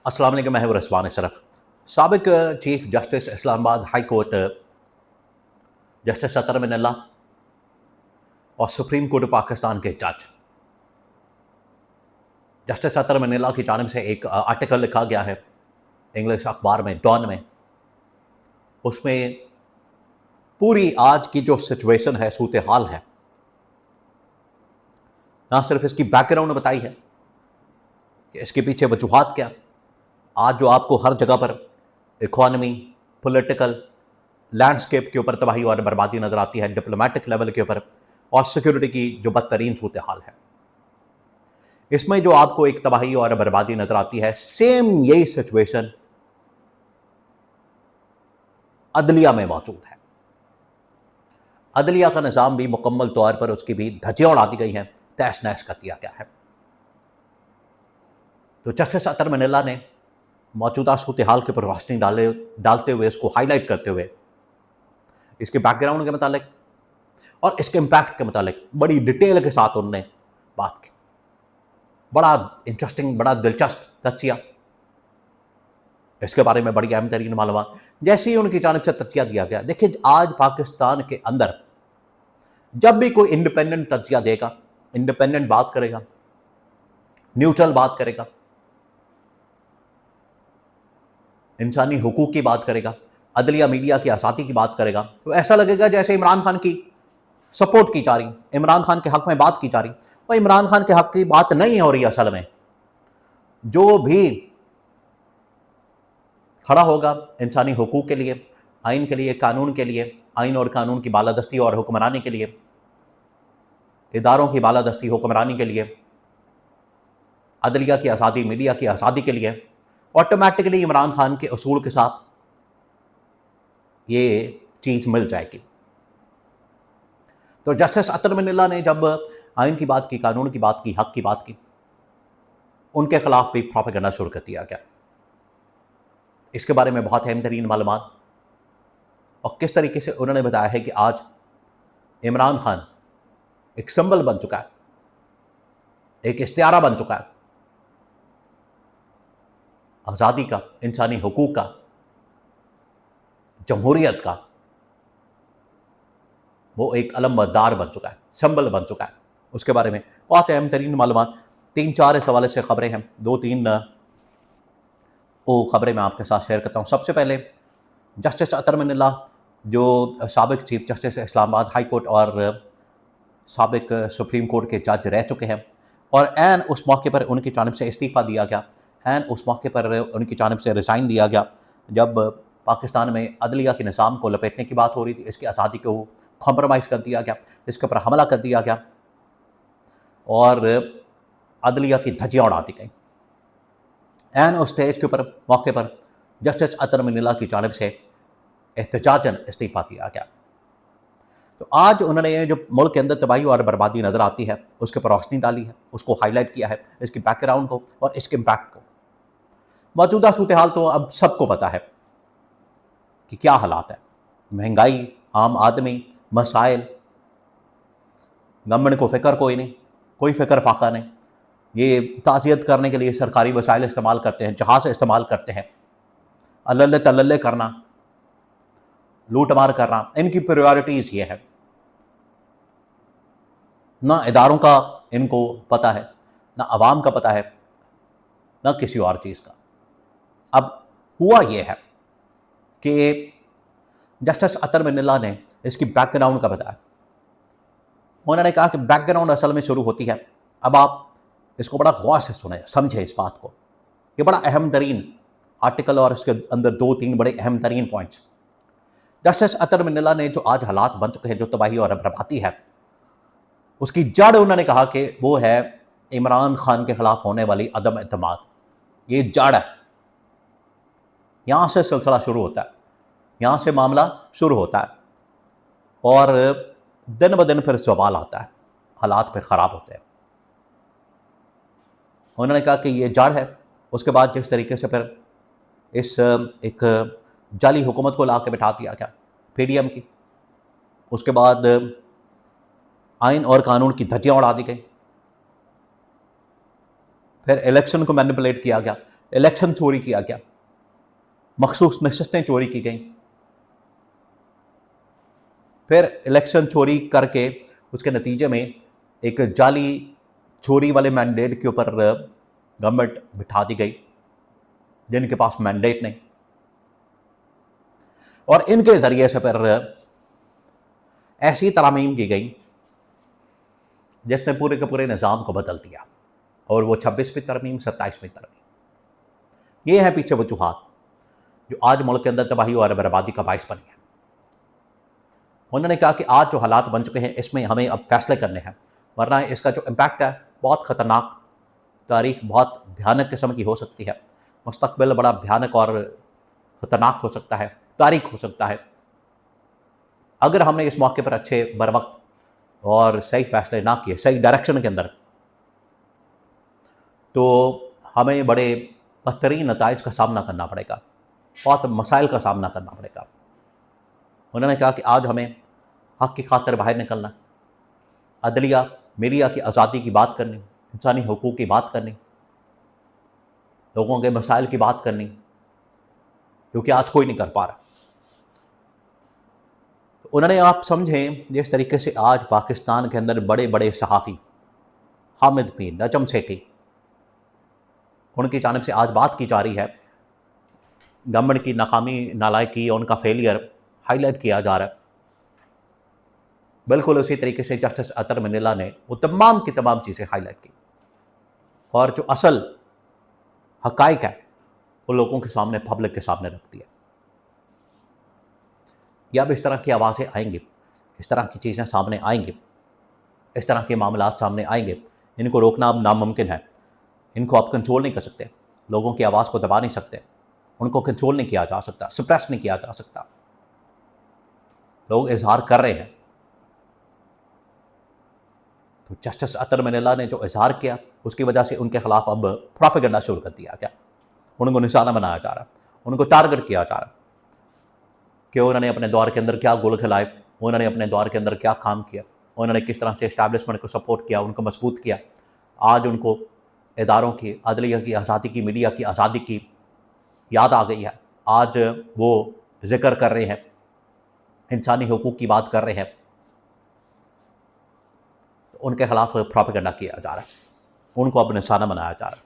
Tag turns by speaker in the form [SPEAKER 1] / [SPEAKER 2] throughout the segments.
[SPEAKER 1] अस्सलाम वालेकुम, मैं हूं रिजवान अशरफ। साबिक chief justice Islamabad high court justice Athar Minallah और सुप्रीम कोर्ट पाकिस्तान के जज जस्टिस अतर मिनल्ला की जानिब से एक आर्टिकल लिखा गया है इंग्लिश अखबार में, डॉन में। उसमें पूरी आज की जो सिचुएशन है, सूरत हाल है, ना सिर्फ इसकी बैकग्राउंड बताई है कि इसके पीछे वजूहात क्या। आज जो आपको हर जगह पर इकोनॉमी, पॉलिटिकल लैंडस्केप के ऊपर तबाही और बर्बादी नजर आती है, डिप्लोमेटिक लेवल के ऊपर और सिक्योरिटी की जो बदतरीन सूरत हाल है, इसमें जो आपको एक तबाही और बर्बादी नजर आती है, सेम यही सिचुएशन अदलिया में मौजूद है। अदलिया का निज़ाम भी मुकम्मल तौर पर उसकी भी धज्जियां उड़ा दी गई हैं, तहस नहस कर दिया गया है। तो जस्टिस अतर मिनल्ला ने मौजूदा सूरत हाल के ऊपर रोशनी डालते हुए, इसको हाईलाइट करते हुए, इसके बैकग्राउंड के मुतालिक और इसके इम्पैक्ट के मुतालिक बड़ी डिटेल के साथ उन्होंने बात की। बड़ा इंटरेस्टिंग, बड़ा दिलचस्प तथ्य, इसके बारे में बड़ी अहम तरीन मालूमात जैसे ही उनकी जानिब से तथ्य दिया गया। देखिए, आज पाकिस्तान के अंदर जब भी कोई इंडिपेंडेंट तथ्य देगा, इंडिपेंडेंट बात करेगा, न्यूट्रल बात करेगा, इंसानी हुकूक की बात करेगा, अदलिया मीडिया की आज़ादी की बात करेगा, तो ऐसा लगेगा जैसे इमरान खान की सपोर्ट की जा रही, इमरान खान के हक में बात की जा रही। और इमरान खान के हक की बात नहीं हो रही। असल में जो भी खड़ा होगा इंसानी हुकूक के लिए, आइन के लिए, कानून के लिए, आइन और कानून की बालादस्ती और हुक्मरानी के लिए, इदारों की बालादस्ती हुक्मरानी के लिए, अदलिया की आज़ादी, मीडिया की आज़ादी के लिए, ऑटोमेटिकली इमरान खान के उसूल के साथ ये चीज़ मिल जाएगी। तो जस्टिस अतर मिनल्ला ने जब आइन की बात की, कानून की बात की, हक की बात की, उनके खिलाफ भी प्रोपेगेंडा शुरू कर दिया गया। इसके बारे में बहुत अहम तरीन मालूमात और किस तरीके से उन्होंने बताया है कि आज इमरान खान एक सिंबल बन चुका है, एक इस्तियारा बन चुका है आज़ादी का, इंसानी हुकूक का, जमहूरियत का। वो एक अलमदार बन चुका है, सिंबल बन चुका है। उसके बारे में बहुत अहम तरीन मालूमात, 3-4 इस हवाले से खबरें हैं, 2-3 वो खबरें मैं आपके साथ शेयर करता हूँ। सबसे पहले जस्टिस अतर मिनल्ला जो साबिक chief justice Islamabad high court और साबिक सुप्रीम कोर्ट के जज रह चुके हैं, और एन उस मौके पर उनकी जानिब से इस्तीफ़ा दिया गया, एन उस मौके पर उनकी जानिब से रिज़ाइन दिया गया जब पाकिस्तान में अदलिया के निज़ाम को लपेटने की बात हो रही थी, इसकी आज़ादी को कॉम्प्रोमाइज़ कर दिया गया, इसके ऊपर हमला कर दिया गया और अदलिया की धज्जियां उड़ा दी गई। एन उस स्टेज के ऊपर मौके पर जस्टिस अतर मिनल्ला की जानिब से एहतजाजन इस्तीफ़ा दिया गया। तो आज उन्होंने जो मुल्क के अंदर तबाही और बर्बादी नज़र आती है, उसके ऊपर रोशनी डाली है, उसको हाईलाइट किया है, इसकी बैकग्राउंड को और इसके इम्पैक्ट को। मौजूदा सूरत हाल तो अब सबको पता है कि क्या हालात है। महंगाई, आम आदमी, मसाइल, गवर्नमेंट को फ़िक्र कोई नहीं, कोई फ़िक्र फाका नहीं। ये ताज़ियत करने के लिए सरकारी वसाइल इस्तेमाल करते हैं, जहाज़ इस्तेमाल करते हैं, अल्ले तल्ले करना, लूट मार करना, इनकी प्रायोरिटीज़ ये है। ना इदारों का इनको पता है, ना अवाम का पता है, ना किसी और चीज़ का। अब हुआ ये है कि जस्टिस अतर मिनल्ला ने इसकी बैकग्राउंड का बताया। उन्होंने कहा कि बैकग्राउंड असल में शुरू होती है, अब आप इसको बड़ा गौर से सुने, समझे इस बात को। ये बड़ा अहम तरीन आर्टिकल और इसके अंदर 2-3 बड़े अहम तरीन पॉइंट्स। जस्टिस अतर मिनल्ला ने जो आज हालात बन चुके हैं, जो तबाही और बर्बादी है, उसकी जड़ उन्होंने कहा कि वो है इमरान खान के खिलाफ होने वाली अदम एतमाद। ये जड़ है, यहाँ से सिलसिला शुरू होता है, यहाँ से मामला शुरू होता है और दिन ब दिन फिर सवाल आता है, हालात फिर ख़राब होते हैं। उन्होंने कहा कि ये जड़ है। उसके बाद जिस तरीके से फिर इस एक जाली हुकूमत को ला के बिठा दिया गया PDM की, उसके बाद आइन और कानून की धज्जियां उड़ा दी गई, फिर इलेक्शन को मैनिपुलेट किया गया, इलेक्शन चोरी किया गया, मखसूस नशस्तें चोरी की गई, फिर इलेक्शन चोरी करके उसके नतीजे में एक जाली चोरी वाले मैंडेट के ऊपर गवर्नमेंट बिठा दी गई जिनके पास मैंडेट नहीं, और इनके जरिए से फिर ऐसी तरमीम की गई जिसने पूरे के पूरे निज़ाम को बदल दिया, और वो 26वीं तरमीम, 27वीं तरमीम। ये है पीछे वजूहात जो आज मुल्क के अंदर तबाही और बर्बादी का बाइस बनी है। उन्होंने कहा कि आज जो हालात बन चुके हैं इसमें हमें अब फैसले करने हैं, वरना इसका जो इम्पैक्ट है बहुत ख़तरनाक, तारीख बहुत भयानक किस्म की हो सकती है, मुस्तकबिल बड़ा भयानक और ख़तरनाक हो सकता है, तारीख हो सकता है। अगर हमने इस मौके पर अच्छे बर वक्त और सही फैसले ना किए, सही डायरेक्शन के अंदर, तो हमें बड़े बदतरीन नताइज का सामना करना पड़ेगा, बहुत मसाइल का सामना करना पड़ेगा। उन्होंने कहा कि आज हमें हक़ की खातिर बाहर निकलना, अदलिया मीडिया की आज़ादी की बात करनी, इंसानी हुकूक़ की बात करनी, लोगों के मसाइल की बात करनी, जो कि आज कोई नहीं कर पा रहा। तो उन्होंने, आप समझें, जिस तरीके से आज पाकिस्तान के अंदर बड़े बड़े सहाफ़ी, हामिद मीर, नजम सेठी, उनकी जानिब से आज बात की जा रही है, गवर्नमेंट की नाकामी, नालायकी और उनका फेलियर हाईलाइट किया जा रहा है। बिल्कुल उसी तरीके से जस्टिस अतर मनीला ने वो तमाम की तमाम चीज़ें हाईलाइट की, और जो असल हकाइक है वो लोगों के सामने, पब्लिक के सामने रख दिया। या अब इस तरह की आवाज़ें आएंगी, इस तरह की चीज़ें सामने आएंगी, इस तरह के मामलात सामने आएंगे, इनको रोकना अब नामुमकिन है। इनको आप कंट्रोल नहीं कर सकते, लोगों की आवाज़ को दबा नहीं सकते, उनको कंट्रोल नहीं किया जा सकता, सप्रेस नहीं किया जा सकता। लोग इजहार कर रहे हैं, तो जस्टिस अतर मनीला ने जो इजहार किया उसकी वजह से उनके खिलाफ अब प्रोपेगेंडा शुरू कर दिया गया, उनको निशाना बनाया जा रहा, उनको टारगेट किया जा रहा कि उन्होंने अपने दौर के अंदर क्या गुल खिलाए, उन्होंने अपने दौर के अंदर क्या काम किया, उन्होंने किस तरह से इस्टेब्लिशमेंट को सपोर्ट किया, उनको मजबूत किया। आज उनको इदारों की, अदलिया की आज़ादी की, मीडिया की आज़ादी की याद आ गई है। आज वो जिक्र कर रहे हैं, इंसानी हुकूक़ की बात कर रहे हैं, उनके खिलाफ प्रोपेगेंडा किया जा रहा है, उनको अब निशाना बनाया जा रहा है।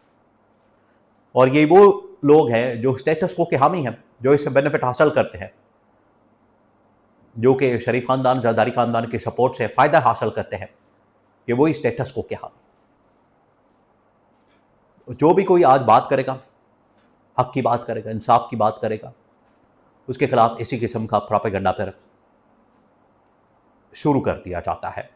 [SPEAKER 1] और ये वो लोग हैं जो स्टेटस को के हामी हैं, जो इससे बेनिफिट हासिल करते हैं, जो कि शरीफ ख़ानदान, जरदारी ख़ानदान की सपोर्ट से फ़ायदा हासिल करते हैं, ये वही स्टेटस को के हामी। जो भी कोई आज बात करेगा, हक़ की बात करेगा, इंसाफ की बात करेगा, उसके खिलाफ इसी किस्म का प्रोपेगेंडा फिर शुरू कर दिया जाता है।